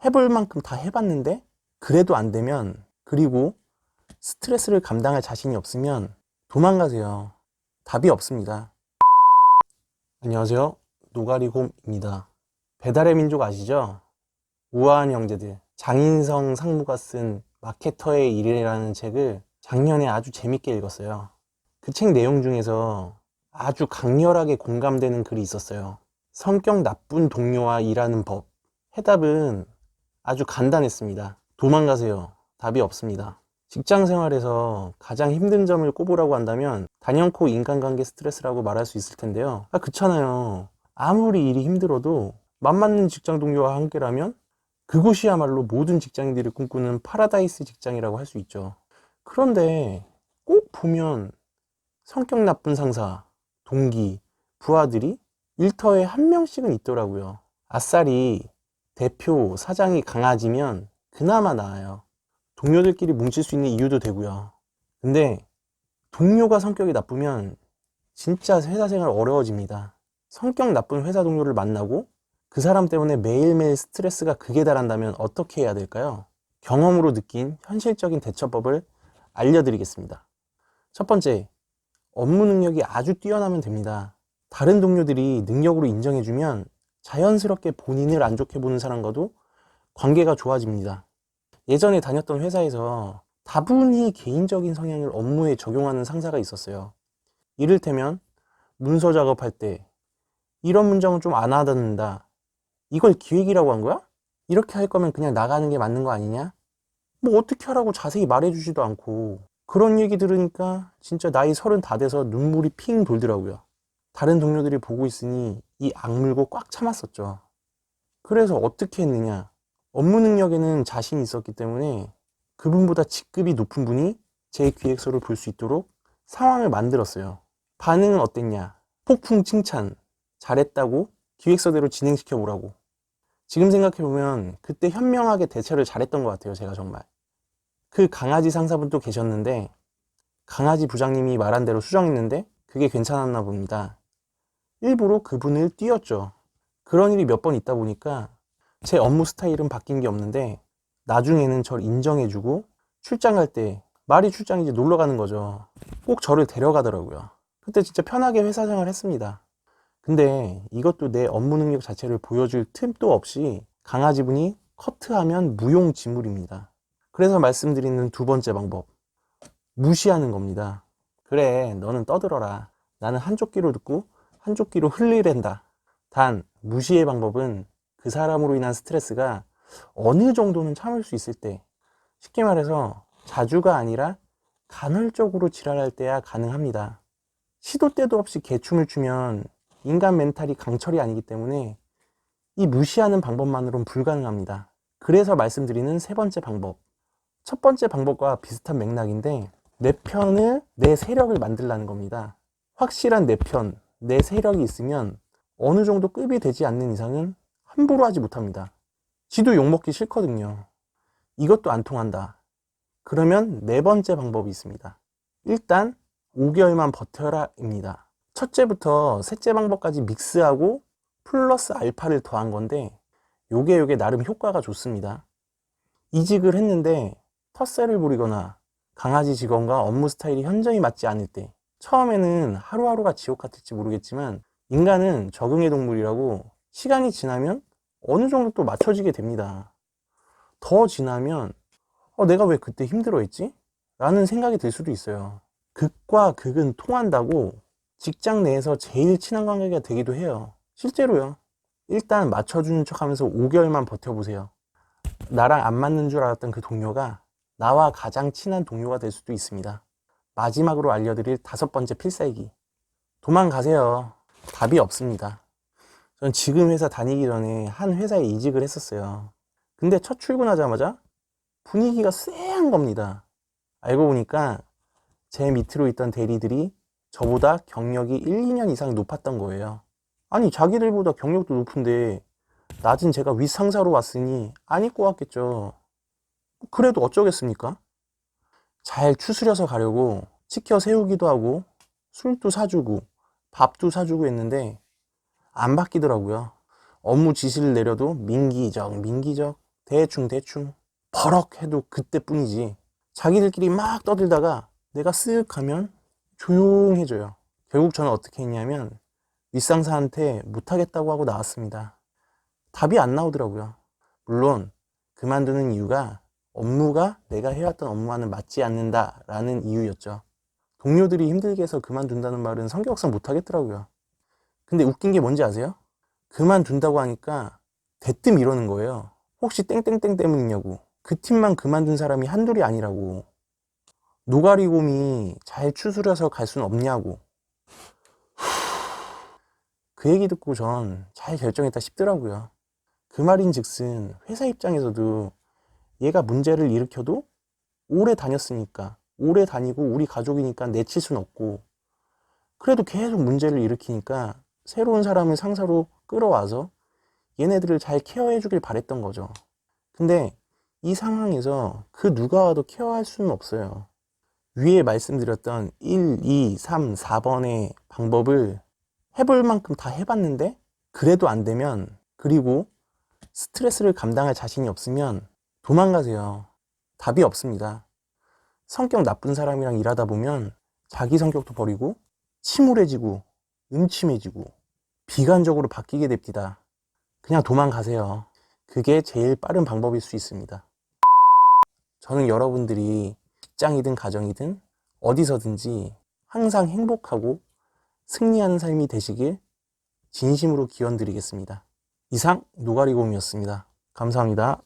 해볼 만큼 다 해봤는데 그래도 안 되면, 그리고 스트레스를 감당할 자신이 없으면 도망가세요. 답이 없습니다. 안녕하세요. 노가리곰입니다. 배달의 민족 아시죠? 우아한 형제들, 장인성 상무가 쓴 마케터의 일이라는 책을 작년에 아주 재밌게 읽었어요. 그 책 내용 중에서 아주 강렬하게 공감되는 글이 있었어요. 성격 나쁜 동료와 일하는 법. 해답은 아주 간단했습니다. 도망가세요. 답이 없습니다. 직장 생활에서 가장 힘든 점을 꼽으라고 한다면 단연코 인간관계 스트레스라고 말할 수 있을 텐데요. 그렇잖아요. 아무리 일이 힘들어도 맘 맞는 직장 동료와 함께라면 그곳이야말로 모든 직장인들이 꿈꾸는 파라다이스 직장이라고 할 수 있죠. 그런데 꼭 보면 성격 나쁜 상사, 동기, 부하들이 일터에 한 명씩은 있더라고요. 아싸리 대표, 사장이 강아지면 그나마 나아요. 동료들끼리 뭉칠 수 있는 이유도 되고요. 근데 동료가 성격이 나쁘면 진짜 회사 생활 어려워집니다. 성격 나쁜 회사 동료를 만나고 그 사람 때문에 매일매일 스트레스가 극에 달한다면 어떻게 해야 될까요? 경험으로 느낀 현실적인 대처법을 알려드리겠습니다. 첫 번째, 업무 능력이 아주 뛰어나면 됩니다. 다른 동료들이 능력으로 인정해주면 자연스럽게 본인을 안 좋게 보는 사람과도 관계가 좋아집니다. 예전에 다녔던 회사에서 다분히 개인적인 성향을 업무에 적용하는 상사가 있었어요. 이를테면 문서 작업할 때 이런 문장은 좀 안 와닿는다. 이걸 기획이라고 한 거야? 이렇게 할 거면 그냥 나가는 게 맞는 거 아니냐? 뭐 어떻게 하라고 자세히 말해주지도 않고. 그런 얘기 들으니까 진짜 나이 30 다 돼서 눈물이 핑 돌더라고요. 다른 동료들이 보고 있으니 이 악물고 꽉 참았었죠. 그래서 어떻게 했느냐? 업무 능력에는 자신이 있었기 때문에 그분보다 직급이 높은 분이 제 기획서를 볼 수 있도록 상황을 만들었어요. 반응은 어땠냐? 폭풍 칭찬, 잘했다고 기획서대로 진행시켜 보라고. 지금 생각해보면 그때 현명하게 대처를 잘했던 것 같아요. 제가 정말. 그 강아지 상사분도 계셨는데 강아지 부장님이 말한 대로 수정했는데 그게 괜찮았나 봅니다. 일부러 그분을 띄웠죠. 그런 일이 몇 번 있다 보니까 제 업무 스타일은 바뀐 게 없는데 나중에는 저를 인정해주고 출장 갈 때, 말이 출장이지 놀러 가는 거죠. 꼭 저를 데려가더라고요. 그때 진짜 편하게 회사 생활 했습니다. 근데 이것도 내 업무 능력 자체를 보여줄 틈도 없이 강아지분이 커트하면 무용지물입니다. 그래서 말씀드리는 두 번째 방법, 무시하는 겁니다. 그래, 너는 떠들어라. 나는 한쪽 귀로 듣고 한쪽 귀로 흘리랜다. 단 무시의 방법은 그 사람으로 인한 스트레스가 어느 정도는 참을 수 있을 때, 쉽게 말해서 자주가 아니라 간헐적으로 지랄할 때야 가능합니다. 시도 때도 없이 개춤을 추면 인간 멘탈이 강철이 아니기 때문에 이 무시하는 방법만으로는 불가능합니다. 그래서 말씀드리는 세 번째 방법, 첫 번째 방법과 비슷한 맥락인데 내 편을, 내 세력을 만들라는 겁니다. 확실한 내 편, 내 세력이 있으면 어느 정도 급이 되지 않는 이상은 함부로 하지 못합니다. 지도 욕먹기 싫거든요. 이것도 안 통한다. 그러면 네 번째 방법이 있습니다. 일단 5개월만 버텨라 입니다. 첫째부터 셋째 방법까지 믹스하고 플러스 알파를 더한 건데 요게 나름 효과가 좋습니다. 이직을 했는데 텃세를 부리거나 강아지 직원과 업무 스타일이 현저히 맞지 않을 때, 처음에는 하루하루가 지옥 같을지 모르겠지만 인간은 적응의 동물이라고 시간이 지나면 어느 정도 또 맞춰지게 됩니다. 더 지나면 내가 왜 그때 힘들어했지? 라는 생각이 들 수도 있어요. 극과 극은 통한다고 직장 내에서 제일 친한 관계가 되기도 해요. 실제로요. 일단 맞춰주는 척 하면서 5개월만 버텨보세요. 나랑 안 맞는 줄 알았던 그 동료가 나와 가장 친한 동료가 될 수도 있습니다. 마지막으로 알려드릴 5번째 필살기, 도망가세요. 답이 없습니다. 전 지금 회사 다니기 전에 한 회사에 이직을 했었어요. 근데 첫 출근하자마자 분위기가 쎄한 겁니다. 알고 보니까 제 밑으로 있던 대리들이 저보다 경력이 1, 2년 이상 높았던 거예요. 아니, 자기들보다 경력도 높은데 낮은 제가 윗상사로 왔으니 안 입고 왔겠죠. 그래도 어쩌겠습니까? 잘 추스려서 가려고 치켜 세우기도 하고 술도 사주고 밥도 사주고 했는데 안 바뀌더라고요. 업무 지시를 내려도 민기적 대충 버럭 해도 그때뿐이지. 자기들끼리 막 떠들다가 내가 쓱 하면 조용해져요. 결국 저는 어떻게 했냐면 윗상사한테 못하겠다고 하고 나왔습니다. 답이 안 나오더라고요. 물론 그만두는 이유가 업무가 내가 해왔던 업무와는 맞지 않는다라는 이유였죠. 동료들이 힘들게 해서 그만둔다는 말은 성격상 못하겠더라고요. 근데 웃긴 게 뭔지 아세요? 그만둔다고 하니까 대뜸 이러는 거예요. 혹시 땡땡땡 때문이냐고. 그 팀만 그만둔 사람이 한둘이 아니라고. 노가리곰이 잘 추스려서 갈 순 없냐고. 그 얘기 듣고 전 잘 결정했다 싶더라고요. 그 말인즉슨 회사 입장에서도 얘가 문제를 일으켜도 오래 다녔으니까, 오래 다니고 우리 가족이니까 내칠 순 없고, 그래도 계속 문제를 일으키니까 새로운 사람을 상사로 끌어와서 얘네들을 잘 케어해 주길 바랬던 거죠. 근데 이 상황에서 그 누가 와도 케어할 수는 없어요. 위에 말씀드렸던 1, 2, 3, 4번의 방법을 해볼 만큼 다 해봤는데 그래도 안 되면, 그리고 스트레스를 감당할 자신이 없으면 도망가세요. 답이 없습니다. 성격 나쁜 사람이랑 일하다 보면 자기 성격도 버리고 침울해지고 음침해지고 비관적으로 바뀌게 됩니다. 그냥 도망가세요. 그게 제일 빠른 방법일 수 있습니다. 저는 여러분들이 직장이든 가정이든 어디서든지 항상 행복하고 승리하는 삶이 되시길 진심으로 기원드리겠습니다. 이상 노가리곰이었습니다. 감사합니다.